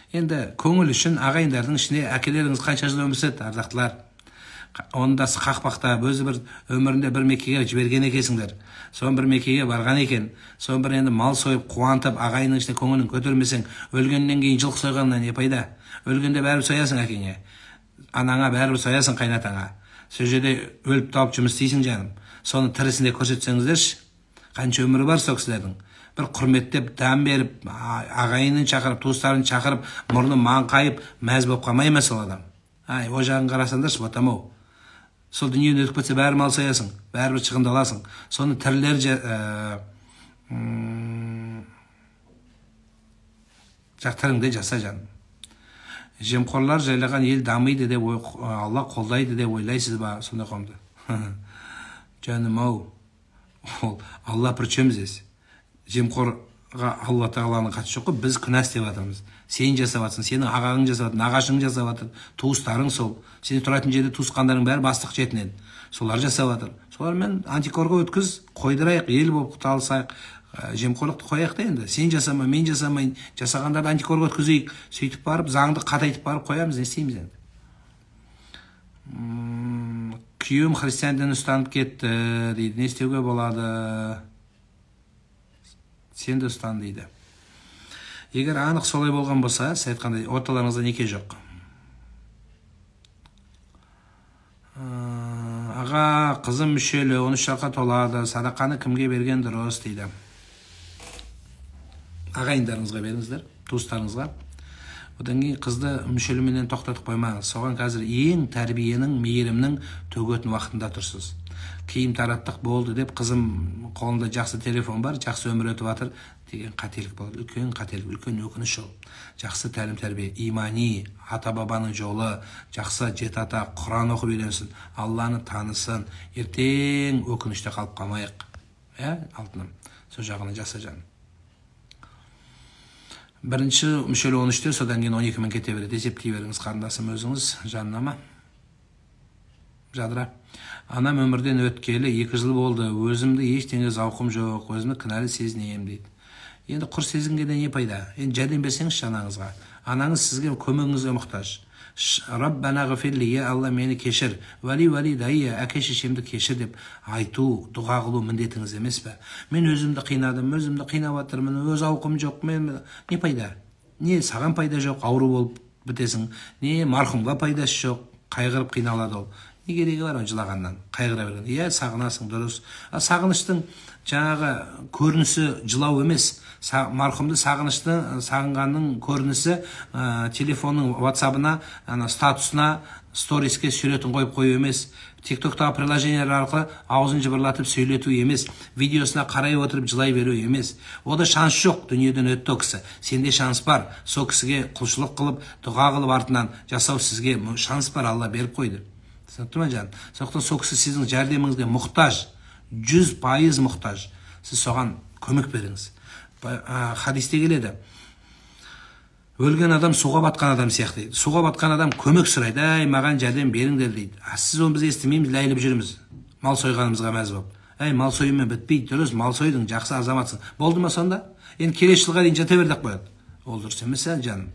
Енді көңіл үшін ағайындардың ішінде әкелеріңіз қанша жыл өмір сүрді, ардақтылар. Онда қақпақтап, өзі бір өмірінде бір Меккеге жіберген екенсіңдер. Соң бір Меккеге барған екен. Соң бір енді мал сойып, қуантып, ағайынның ішінде көңілін көтермесең, өлгеннен кейін жылқы сойғаннан не пайда? Өлгенде бәрібір соясың әкеңе. Анаңа бәрібір соясың қайнатаңа. Сол жерде өліп тауып жұмыс істейсің жаным. Соны тірісінде көрсетсеңіздерші, қанша өмірі бар сол кісілердің. Бір құрметтеп, дәм беріп, ағайынын шақырып, туыстарын шақырып, мұрны маңқайып, мәз болып қалмай ма сол адам? О жағын қарасаңдаршы, батам-ау. Сол дүниені өтіп кетсе бәрі мал соясың, бәрібір шығындаласың. Соны тірілер жақтарыңды жаса жаным. Жемқорлар жайлаған ел дамиды деп, Алла қолдайды деп ойлайсыз ба? Сонда қомды. Жаным-ау, Алла причем здесь? Жемқорға Алла тағаланың қатысы жоқ қой, біз күнә істеп жатырмыз. Сен жасап жатсың, сенің ағаң жасап жатыр, нағашың жасап жатыр, туыстарың сол. Сен тұратын жерде туысқандарың бәрі бастық жетінен. Солар жасап жатыр. Солармен антикорға өткіз, қойдырайық, ел болып құталысайық. Жемқорлықты қояйық та енді. Сен жасама, мен жасамайын, жасағандарды антикорға өткізейік. Сөйтіп барып, заңды қатайтып барып қоямыз, не істейміз енді. Күйеуім христиан дінін ұстанып кетті дейді. Не істеуге болады? Сен де ұстан дейді. Егер анық солай болған болса, сіз айтқандай, орталарыңызда неке жоқ. Аға, қызым мүшелі, 13 жасқа толады, садақаны кімге берген дұрыс дейді. Ағайындарыңызға беріңіздер, туыстарыңызға. Одан кейін қызды мүшеліменен тоқтатып қоймаңыз. Соған қазір ең тәрбиенің, мейірімнің төгетін уақытында тұрсыз. кийим тараттык болды деп кызым колунда жакшы телефон бар, жакшы өмүр өтүп атыр деген кателик болот. Үлкөн кателик, үлкөн өкүнүч ол. Жакшы тәлим тәрбие, имани, ата бабанын жолу, жакшы жет ата Куран окуп үйрөнсүн, Алланы таанысын, эртең өкүнүчтө калып калмайык. Алтыным. Сол жагына жаса жаным. Биринчи мүшөлө 13-тө, содан кийин 12 миң кете берет. Эсептей бериңиз карындашым өзүңүз, жаннама. Жадыра. Анам өмүрдөн өткелі 2 жыл болды. Өзімді ештеңе зауқым жоқ. Өзімді кінәлі сезінейім дейді. Енді құр сезінгенде не пайда? Енді жәрдем берсеңізші анаңызға. Анаңыз сізге көмегіңізге мұқтаж. Раббана ғфирли, я Алла мені кешір. Вали дайя, әке шешемді кешір деп айту, дұға қылу міндетіңіз емес пе? Мен өзімді қинадым, өзімді қинап жатырмын, өз ауқым жоқ. Не пайда? Не саған пайда жоқ, ауру болып бітесің. Не марқұмға пайдасы жоқ, қайғырып қиналады ол. Не керегі бар жылағаннан, қайғыра берген. Сағынасың, дұрыс. Сағыныштың жаңағы көрінісі жылау емес. Марқұмды сағынғанның көрінісі телефонның WhatsApp-ына, статусына, сториске суретін қойып қою емес. TikTok-тағы приложениялар арқылы аузын жыбырлатып сөйлету емес. Видеосына қарай отырып жылай беру емес. Ода шанс жоқ, дүниеден өтті о кісі. Сенде шанс бар. Сол кісіге құлшылық қылып, дұға қылып артынан жасау сізге шанс бар, Алла беріп қойды. Түсінікті ме жан? Сондықтан сол кісі сіздің жәрдеміңізге мұқтаж, 100% мұқтаж. Сіз соған көмек беріңіз. Хадисте келеді. Өлген адам суға батқан адам сияқты. Суға батқан адам көмек сұрайды. Маған жәрдем беріңдер дейді. Сіз оны біз естімейміз, ләйліп жүрміз. Мал сойғанымызға мәз болып. Мал сойумен бітпейді, дұрыс, мал сойдың, жақсы азаматсың. Болды ма сонда? Енді келесі жылға дейін жата бердік қояды. Ол дұрыс емес, жаным.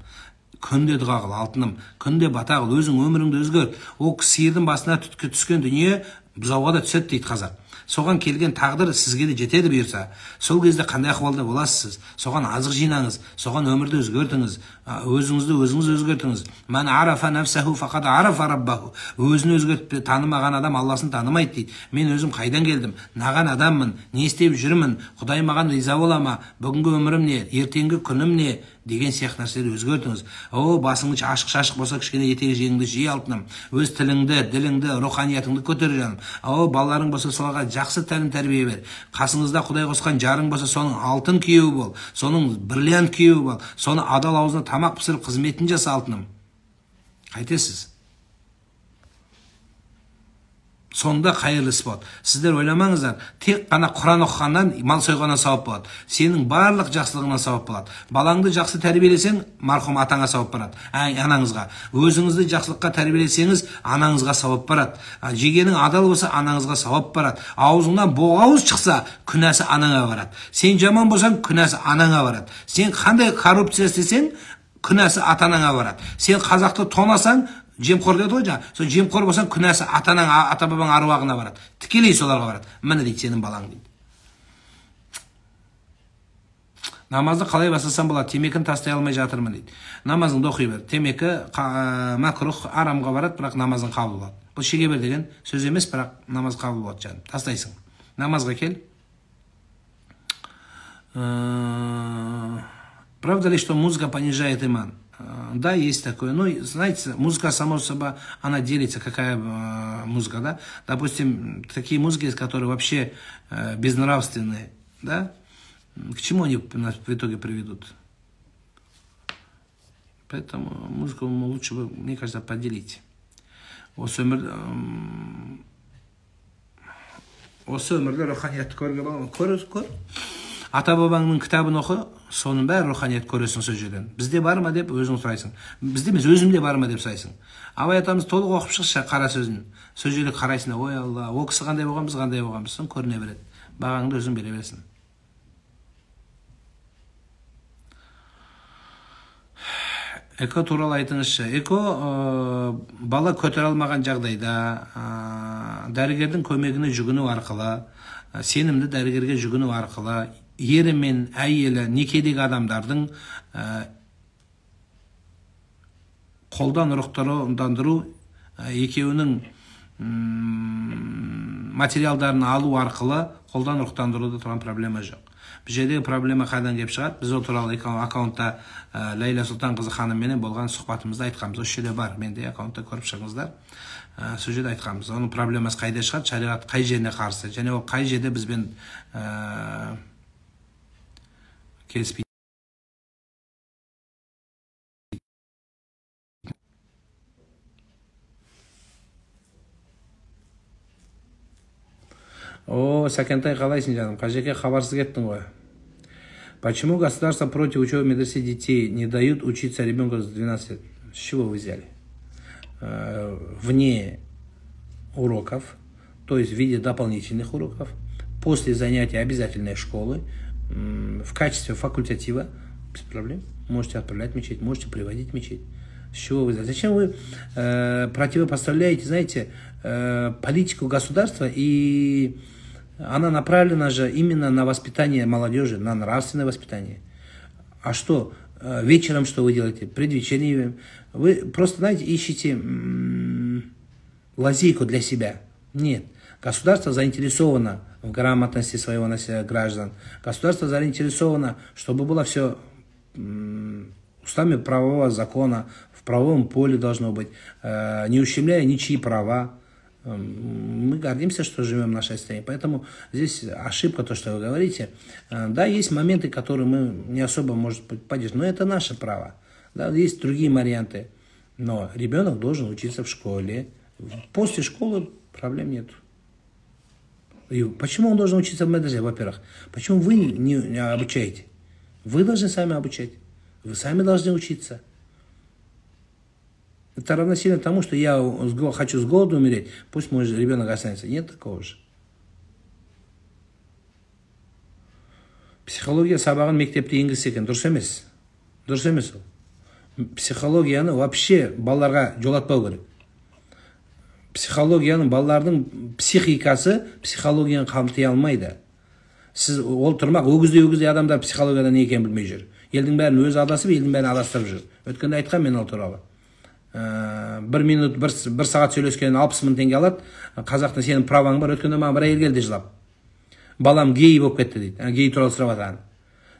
Күнде дұға қыл, алтыным. Күнде бата қыл, өзің өміріңді өзгерт. О сиырдың басына түскен дүние бұзауға да түседі дейді қазақ. Соған келген тағдыр сізге де жетеді бұйырса. Сол кезде қандай ахуалда боласыз? Соған азық жинаңыз, соған өмірді өзгертіңіз, өзіңізді өзіңіз өзгертіңіз. Ман арафа нафсаху фақад арафа раббаху. Өзін өзгертіп танымаған адам Алласын танымайды дейді. Мен өзім қайдан келдім? Наған адаммын? Не істеп жүрмін? Құдай маған риза бола ма? Бүгінгі өмірім не? Ертеңгі күнім не? Деген сияқты нәрселерді өзгертіңіз. Басыңды ашық-шашық болса кішкене етегі жеңіңді жей, алтыным. Өз тіліңді, діліңді, руханиятыңды көтер жаным. Балаларың болса соларға жақсы тәлім тәрбие бер. Қасыңызда Құдай қосқан жарың болса соның алтын күйеуі бол, соның бриллиант күйеуі бол, соны адал аузына тамақ пісіріп қызметін жаса, алтыным. Қайтесіз? Сонда қайырлысы болады. Сіздер ойламаңыздар, тек қана Құран оқығаннан мал сойғаннан сауап болады. Сенің барлық жақсылығынан сауап болады. Балаңды жақсы тәрбиелесең, марқұм атаңа сауап барады, анаңызға. Өзіңізді жақсылыққа тәрбиелесеңіз, анаңызға сауап барады. Жегенің адал болса, анаңызға сауап барады. Аузыңнан боғауыз шықса, күнәсі анаңа барады. Сен жаман болсаң, күнәсі анаңа барады. Сен қандай коррупция істесең, күнәсі ата-анаңа барады. Сен қазақты тонасаң, жемқор деді ғой, сол жемқор болсаң күнәсі ата-анаң, ата-бабаң аруағына барады. Тікелей соларға барады. Міне дейді сенің балаң дейді. Намазды қалай бастасам болады? Темекін тастай алмай жатырмын дейді. Намазыңды оқи бер. Темекі макрух, арамға барады, бірақ намазың қабыл болады. Бұл шеге бер деген сөз емес, бірақ намаз қабыл болады жаным. Тастайсың. Намазға кел. Правда ли, что музыка понижает иман? Да, есть такое. Ну, знаете, музыка, само собой, она делится, какая музыка, да? Допустим, такие музыки, которые вообще безнравственные, да? К чему они в итоге приведут? Поэтому музыку лучше, мне кажется, поделить. Осы өмірді руханиятты көруге болады. Көр. Ата-бабаңның кітабын оқы, соның бәрі руханият көресің сол жерден. Бізде бар ма деп өзің сұрайсың. Бізде емес, өзімде бар ма деп сұрайсың. Абай атамыз толық оқып шықшы қара сөзін. Сол жерде қарайсың, ой Алла, о кісі қандай болған, біз қандай болғанбыз, соң көріне береді. Бағаңды өзің бере бересің. Эко туралы айтыңызшы. Эко бала көтере алмаған жағдайда дәрігердің көмегіне жүгіну арқылы, сенімді дәрігерге жүгіну арқылы, ері мен әйелі некедегі адамдардың қолдан ұрықтандыру, екеуінің материалдарын алу арқылы қолдан ұрықтандыруда тұрған проблема жоқ. Бұл жердегі проблема қайдан келіп шығады? Біз ол туралы аккаунтта Лейла Сұлтанқызы ханымменен болған сұхбатымызда айтқанбыз. Осы жерде бар, менде аккаунтта көріп шығыңыздар. Сол жерде айтқанбыз. Оның проблемасы қайда шығады? Шариғат қай жеріне қарсы? Және ол қай жерде бізбен келіспейді? О, Сәкентай, қалайсың жаным? Қажеке, хабарсыз кеттің ғой. Почему государство против учебы в медресе детей не дают учиться ребенку с 12 лет? С чего вы взяли? Вне уроков, то есть в виде дополнительных уроков, после занятия обязательной школы, в качестве факультатива, без проблем. Можете отправлять в мечеть, можете приводить в мечеть. С чего вы взяли? Зачем вы противопоставляете, знаете, политику государства, и она направлена же именно на воспитание молодежи, на нравственное воспитание. А что? Вечером что вы делаете? Предвечернее. Вы просто, знаете, ищете лазейку для себя. Нет. Государство заинтересовано в грамотности своего граждан. Государство заинтересовано, чтобы было все устами правового закона, в правовом поле должно быть, не ущемляя ничьи права. Мы гордимся, что живем в нашей стране. Поэтому здесь ошибка, то, что вы говорите. Да, есть моменты, которые мы не особо, может быть, поддержим, но это наше право. Да, есть другие варианты. Но ребенок должен учиться в школе. После школы проблем нет. И почему он должен учиться в медресе, во-первых? Почему вы не обучаете? Вы должны сами обучать. Вы сами должны учиться. Это равносильно тому, что я хочу с голоду умереть, пусть мой ребенок останется. Нет такого же. Психология сабағын мектепте енгізсе екен, дұрыс емес. Дұрыс емес ол. Психологияны вообще балаларға жолатпау керек. Психологияның, балалардың психикасы психологияны қамти алмайды. Сіз ол тұрмақ, өгіздей адамдар психологияда не екенін білмей жүр. Елдің бәрін өзі адасып, елдің бәрін адастырып жүр. Өткенде айтқан мен ол туралы. Бір минут, бір сағат сөйлескен 60 мың теңге алады. Қазақта сенің праваң бар. Өткенде маған бір әйел келді жылап. Балам гей болып кетті дейді. Гей туралы сұрап жатқан.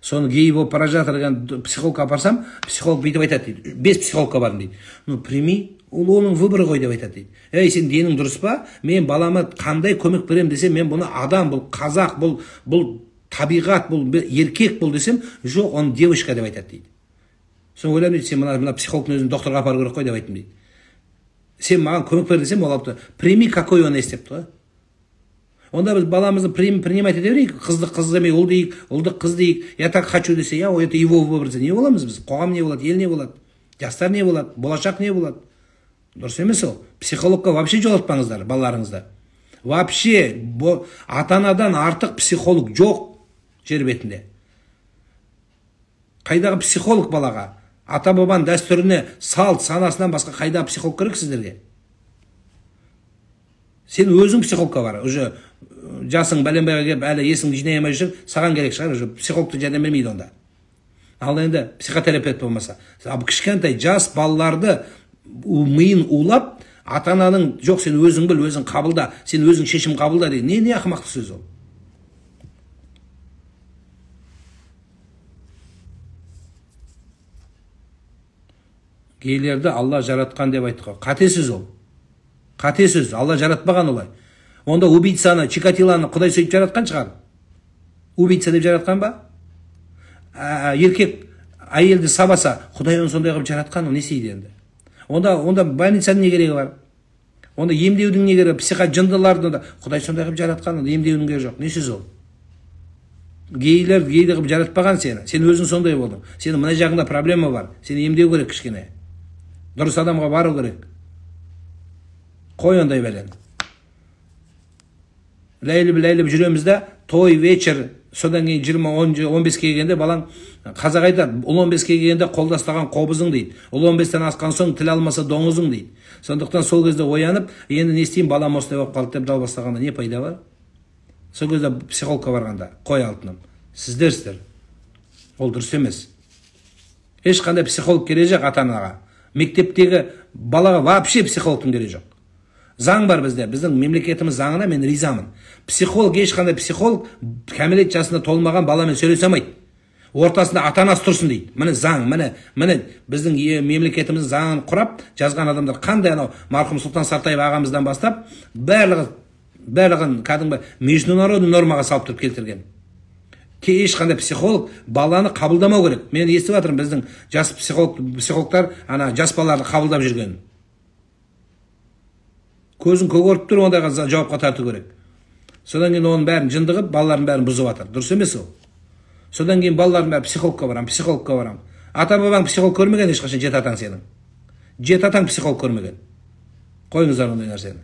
Соны гей болып бара жатыр деген психологқа апарсам, психолог бүйтіп айтады дейді. 5 психологқа бардым дейді. Ну, прими, ол оның выборы ғой деп айтады дейді. Ей, сен денің дұрыс па? Мен балама қандай көмек берем десем, мен бұны адам, бұл қазақ, бұл табиғат, бұл еркек бұл десем, жоқ, он девушка деп айтады дейді. Соны ойлаймын дейді, сен мына психологтың өзін докторға апару керек қой деп айттым дейді. Сен маған көмек бер десем, ол алыпты. Прими, какой он істепті ғой. Онда біз баламызды принимать ете берейік, қызды қыз демей, ұл дейік, ұлды қыз дейік. Я так хочу десе, я это его выбор десе, не боламыз біз? Қоғам не болады, ел не болады, жастар не болады, болашақ не болады? Дұрыс емес ол. Психологқа вообще жолатпаңыздар балаларыңызды. Вообще ата-анадан артық психолог жоқ жер бетінде. Қайдағы психолог балаға? Ата-бабаның дәстүріне, салт, санасынан басқа қайдағы психолог керек сіздерге? Сен өзің психологқа бар. Уже жасың бәленбайға келіп, әлі есіңді жинай алмай жүр, саған керек шығар, уже психологты жәрдем бермейді онда. Ал енді психотерапевт болмаса. Кішкентай жас балаларды миын улап, ата-ананың жоқ, сен өзің біл, өзің қабылда, сен өзің шешім қабылда дейді. Не ақымақты сөз ол? Гейлерді Алла жаратқан деп айтты. Қате сөз ол. Қате сөз. Алла жаратпаған олай. Онда убийцаны, Чикатилоны Құдай сөйтіп жаратқан шығар. Убийца деп жаратқан ба? Еркек әйелді сабаса, Құдай оны сондай қылып жаратқан, не істейді енді? Онда больницаның не керегі бар? Онда емдеудің не керегі? Жындыларды да Құдай сондай қылып жаратқан, емдеудің керегі жоқ. Не сөз ол? Гейлер гейді қылып жаратпаған сені. Сен өзің сондай болдың. Сенің мына жағында проблема бар. Сені емдеу керек кішкене. Дұрыс адамға бару керек. Қой ондай бәлен. Ләйліп жүремізді, той, вечер, содан кейін 20-15 келгенде балаң қазақ айтады, ұл 15 келгенде қолдастаған қобызың дейді. Ұл 15-тен асқан соң тіл алмаса доңызың дейді. Сондықтан сол кезде оянып, енді не істеймін, балам осылай болып қалды деп жалбастағанда не пайда бар? Сол кезде психологқа барғанда, қой алтыным, сіздерсіздер. Ол дұрыс емес. Ешқандай психолог керек жоқ ата-анаға. Мектептегі балаға вообще психологтың керек жоқ. Заң бар бізде. Біздің мемлекетіміз заңына мен ризамын. Психолог, ешқандай психолог кәмелет жасына толмаған баламен сөйлесе алмайды. Ортасында ата-анасы тұрсын дейді. Міне заң, міне біздің мемлекетіміздің заңын құрап жазған адамдар қандай, анау марқұм Сұлтан Сартаев ағамыздан бастап барлығын кәдімгі международный нормаға салып тұрып келтірген. Ешқандай психолог баланы қабылдамау керек. Мен естіп жатырмын біздің жас психологтар жас балаларды қабылдап жүрген. Көзін көгертіп тұр, ондайға жауапқа тарту керек. Содан кейін оның бәрін жындығып, балалардың бәрін бұзып жатыр. Дұрыс емес ол. Содан кейін балалардың бәрі психологқа барам. Ата-бабаң психолог көрмеген ешқашан, жеті атаң сенің. Жеті атаң психолог көрмеген. Қойыңыздар ондай нәрсені.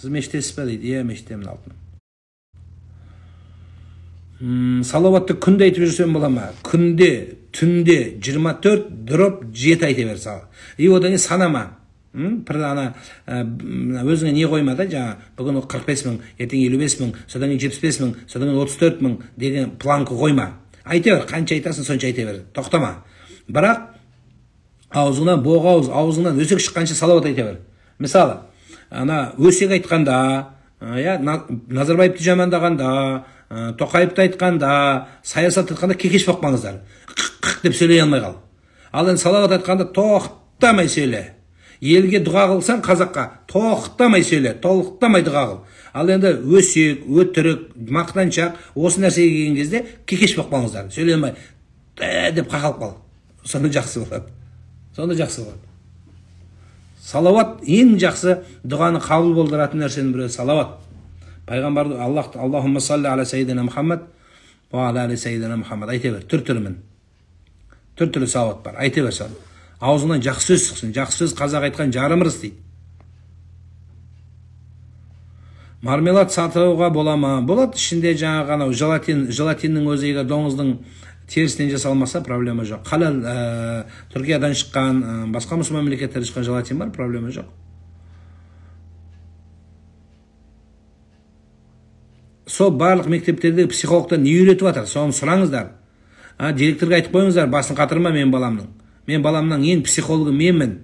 Сіз мешіттесіз бе дейді. Иә, мешіттемін алтыным. Салауатты күнде айтып жүрсем бола ма? Күнде, түнде 24/7 айта бер сал. Одан кейін санама. Өзіңе не қойма да, жаңа бүгін 45 мың, ертең 55 мың, содан кейін 75 мың, содан кейін 34 мың деген планка қойма. Айта бер, қанша айтасың сонша айта бер. Тоқтама. Бірақ аузыңнан боқ ауыз, аузыңнан өсек шыққанша салауат айта бер. Мысалы, өсек айтқанда, Назарбаевты жамандағанда, Тоқаевты айтқанда, саясат айтқанда кекеш бақпаңыздар. Қық деп сөйлей алмай қал. Ал енді салауат айтқанда тоқтамай сөйле. Елге дұға қылсаң қазаққа тоқтамай сөйле, тоқтамай дұға қыл. Ал енді өсек, өтірік, мақтаншақ, осы нәрсеге келген кезде кекеш бақпаңыздар. Сөйлей алмай деп қақалып қал. Сонда жақсы болады. Салауат ең жақсы дұғаны қабыл болдыратын нәрсенің бірі салауат. Пайғамбар Аллахумма салли аля сайидина Мұхаммад ва аля сайидина Мұхаммад айта бер. Түр-түрі салауат бар. Айта бер сон. Аузынан жақсы сөз шықсын. Жақсы сөз қазақ айтқан жарым ырыс дейді. Мармелад сатуға бола ма? Болады. Ішінде жаңағы желатиннің өзі егер доңыздың терісінен жасалмаса проблема жоқ. Халал Түркиядан шыққан, басқа мұсылман мемлекеттерден шыққан желатин бар, проблема жоқ. Сол барлық мектептерде психологтар не үйретіп жатыр? Соны сұраңыздар. Директорға айтып қойыңыздар, басын қатырма мен баламның. Мен баламның ең психологы менмін.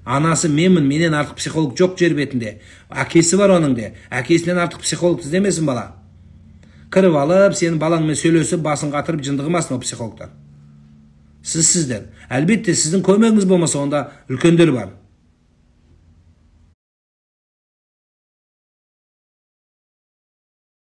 Анасы менмін, менен артық психолог жоқ жер бетінде. Әкесі бар оның де. Әкесінен артық психолог іздемесін бала. Кіріп алып, сенің балаңмен сөйлесіп, басын қатырып жындығымасын ол психологтар. Сіздер. Әлбетте сіздің көмегіңіз болмаса, онда үлкендер бар.